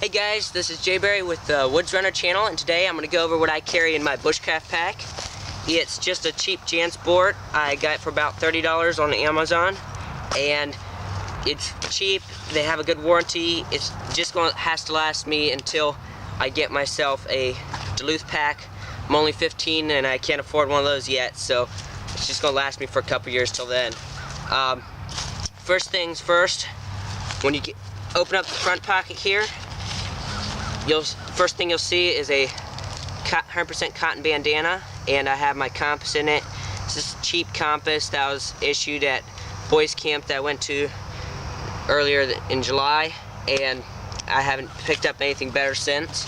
Hey guys, this is Jay Berry with the Woods Runner channel, and today I'm going to go over what I carry in my Bushcraft pack. It's just a cheap JanSport. I got it for about $30 on Amazon, and it's cheap. They have a good warranty. It's just has to last me until I get myself a Duluth pack. I'm only 15 and I can't afford one of those yet, so it's just going to last me for a couple years till then. First things first, when you open up the front pocket here, first thing you'll see is a 100% cotton bandana, and I have my compass in it. It's just a cheap compass that was issued at boys camp that I went to earlier in July, and I haven't picked up anything better since.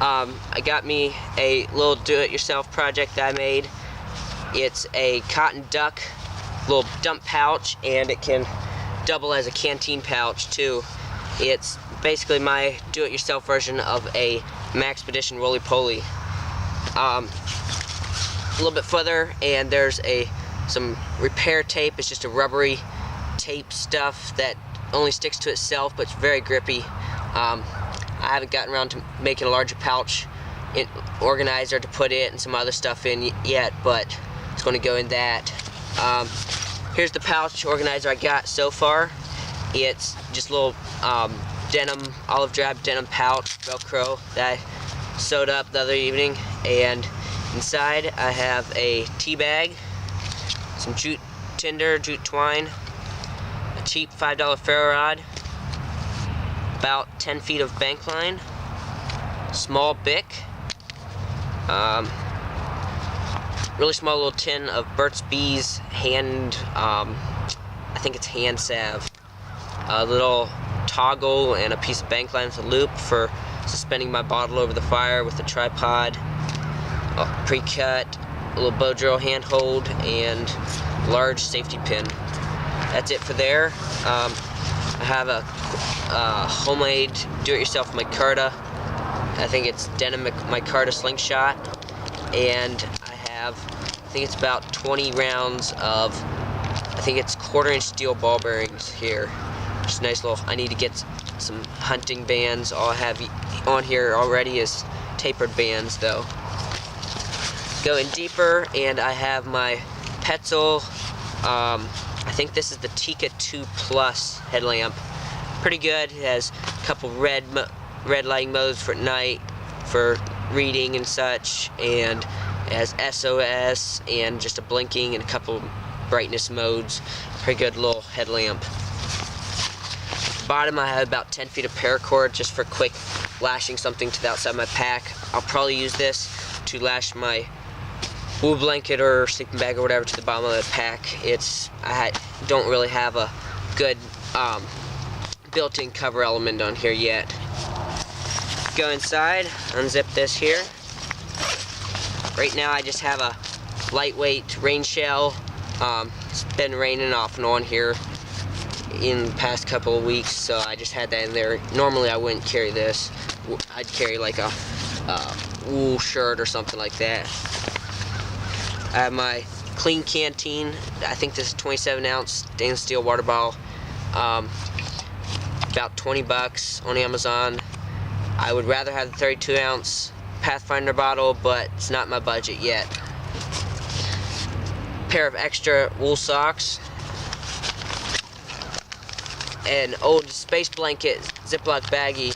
I got me a little do-it-yourself project that I made. It's a cotton duck little dump pouch, and it can double as a canteen pouch too. It's basically my do-it-yourself version of a Maxpedition roly-poly. A little bit further, and there's some repair tape. It's just a rubbery tape stuff that only sticks to itself, but it's very grippy. I haven't gotten around to making a larger pouch organizer to put it and some other stuff in yet, but it's going to go in that. Here's the pouch organizer I got so far. It's just a little denim, olive drab denim pouch, Velcro, that I sewed up the other evening, and inside I have a tea bag, some jute tinder, jute twine, a cheap $5 ferro rod, about 10 feet of bank line, small bic, really small little tin of Burt's Bees hand, I think it's hand salve, a little toggle and a piece of bank line with a loop for suspending my bottle over the fire with a tripod, a pre-cut, a little bow drill handhold, and large safety pin. That's it for there. I have a homemade do-it-yourself micarta. I think it's denim micarta slingshot, and I think it's about 20 rounds of, I think it's 1/4-inch steel ball bearings here. Just a nice little, I need to get some hunting bands. All I have on here already is tapered bands though. Going deeper, and I have my Petzl, I think this is the Tika 2 Plus headlamp. Pretty good. It has a couple red lighting modes for at night, for reading and such, and it has SOS and just a blinking and a couple brightness modes. Pretty good little headlamp. Bottom, I have about 10 feet of paracord just for quick lashing something to the outside of my pack. I'll probably use this to lash my wool blanket or sleeping bag or whatever to the bottom of the pack. I don't really have a good built-in cover element on here yet. Go inside, unzip this here. Right now I just have a lightweight rain shell. It's been raining off and on here in the past couple of weeks, so I just had that in there. Normally I wouldn't carry this. I'd carry like a wool shirt or something like that. I have my clean canteen. I think this is 27-ounce stainless steel water bottle. About 20 bucks on Amazon. I would rather have the 32-ounce Pathfinder bottle, but it's not my budget yet. Pair of extra wool socks. An old space blanket Ziploc baggie.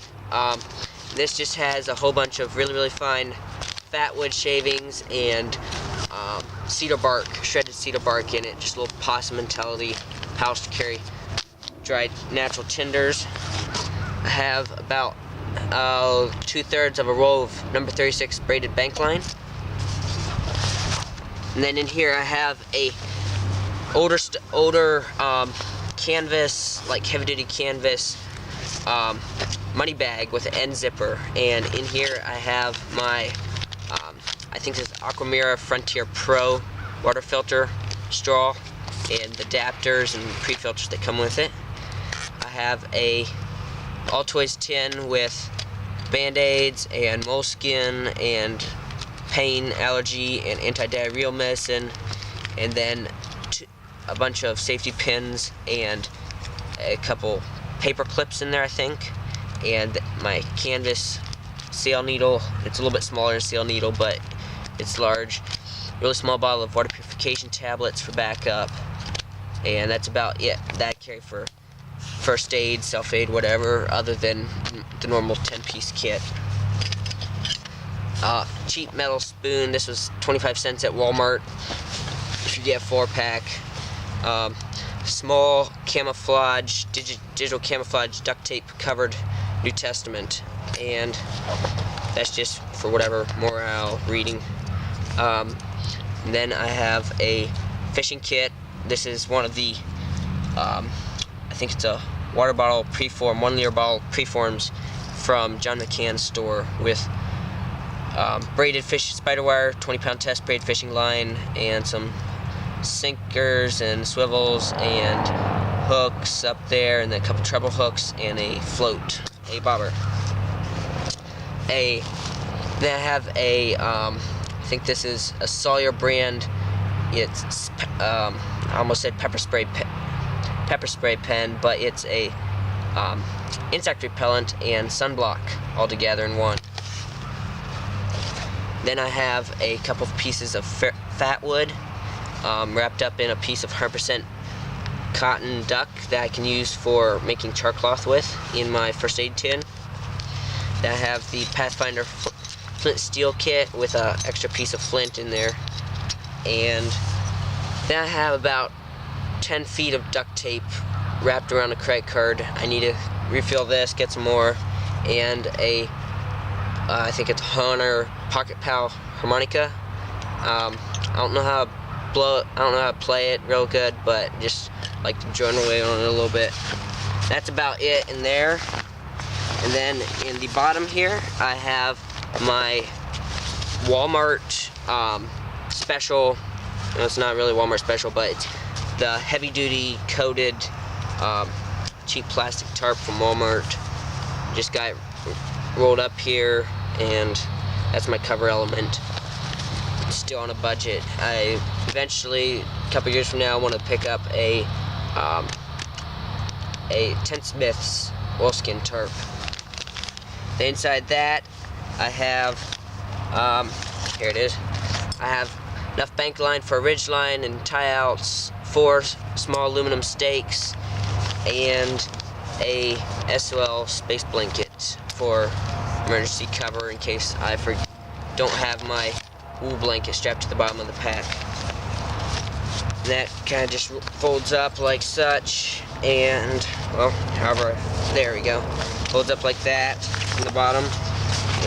This just has a whole bunch of really fine fat wood shavings and cedar bark, shredded cedar bark in it. Just a little possum mentality pouch to carry dried natural tinders. I have about 2/3 of a roll of number 36 braided bank line. And then in here I have a older canvas, like heavy-duty canvas money bag with an end zipper, and in here I have my I think this is Aquamira Frontier Pro water filter straw and the adapters and pre-filters that come with it. I have a Altoids tin with band-aids and moleskin and pain, allergy, and anti-diarrheal medicine, and then a bunch of safety pins and a couple paper clips in there, I think, and my canvas sail needle. It's a little bit smaller than a sail needle, but it's large. Really small bottle of water purification tablets for backup, and that's about it that I carry for first aid, self-aid, whatever, other than the normal 10-piece kit. Cheap metal spoon. This was 25 cents at Walmart if you get a 4-pack. Small camouflage, digital camouflage duct tape covered New Testament, and that's just for whatever morale reading. And then I have a fishing kit. This is one of the I think it's a water bottle preform, 1 liter bottle preforms from John McCann's store with braided fish spider wire, 20-pound test braid fishing line, and some sinkers and swivels and hooks up there, and then a couple treble hooks and a float, a bobber. Then I have a I think this is a Sawyer brand. It's I almost said pepper spray pen, but it's a insect repellent and sunblock all together in one. Then I have a couple of pieces of fat wood wrapped up in a piece of 100% cotton duck that I can use for making char cloth with in my first aid tin. Then I have the Pathfinder flint steel kit with an extra piece of flint in there, and then I have about 10 feet of duct tape wrapped around a credit card. I need to refill this, get some more, and a I think it's Honor Pocket Pal harmonica. I don't know how to blow it, I don't know how to play it real good, but just like to join away on it a little bit. That's about it in there. And then in the bottom here, I have my Walmart special. No, it's not really Walmart special, but it's the heavy-duty coated cheap plastic tarp from Walmart. Just got it rolled up here, and that's my cover element. It's still on a budget. I eventually, a couple years from now, want to pick up a Tent Smith's oilskin tarp. Then inside that, I have here it is. I have enough bank line for a ridge line and tie outs, 4 small aluminum stakes, and a SOL space blanket for emergency cover in case I don't have my wool blanket strapped to the bottom of the pack. And that kind of just folds up like such, and well, however, there we go. Folds up like that from the bottom,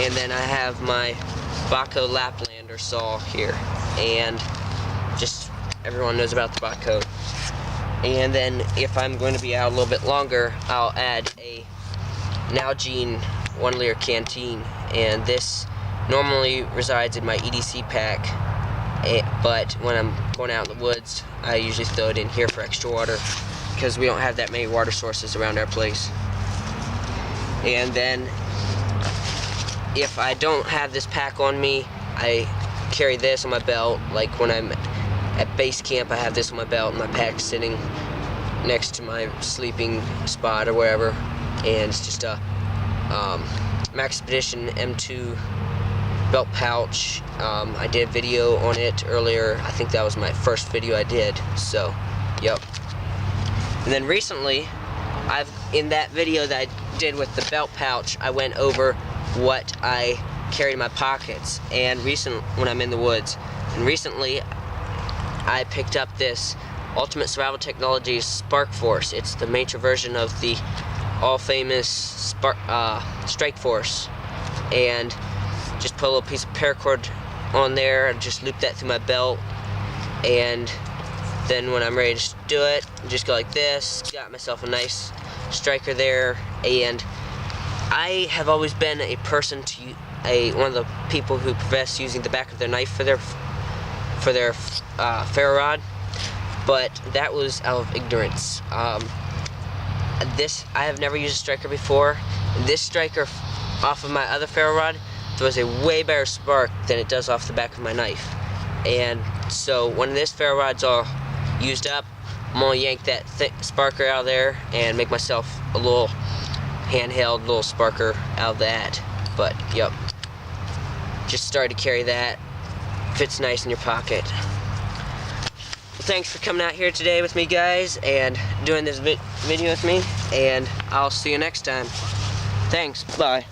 and then I have my Baco Laplander saw here, and just everyone knows about the Baco. And then if I'm going to be out a little bit longer, I'll add a Nalgene 1 liter canteen, and this normally resides in my EDC pack, but when I'm going out in the woods, I usually throw it in here for extra water because we don't have that many water sources around our place. And then if I don't have this pack on me, I carry this on my belt. Like when I'm at base camp, I have this on my belt and my pack's sitting next to my sleeping spot or wherever, and it's just a Maxpedition M2 belt pouch. I did a video on it earlier. I think that was my first video I did, so yep. And then recently, in that video that I did with the belt pouch, I went over what I carry in my pockets and when I'm in the woods. And recently I picked up this Ultimate Survival Technologies Spark Force. It's the miniature version of the all-famous Strike Force, and just put a little piece of paracord on there and just loop that through my belt, and then when I'm ready to do it, just go like this. Got myself a nice striker there. And I have always been a person one of the people who profess using the back of their knife for their ferro rod, but that was out of ignorance. I have never used a striker before. This striker off of my other ferro rod throws a way better spark than it does off the back of my knife. And so when this ferro rod's all used up, I'm gonna yank that sparker out of there and make myself a little handheld little sparker out of that. But yep, just started to carry that. Fits nice in your pocket. Well, thanks for coming out here today with me, guys, and doing this video with me, and I'll see you next time. Thanks. Bye.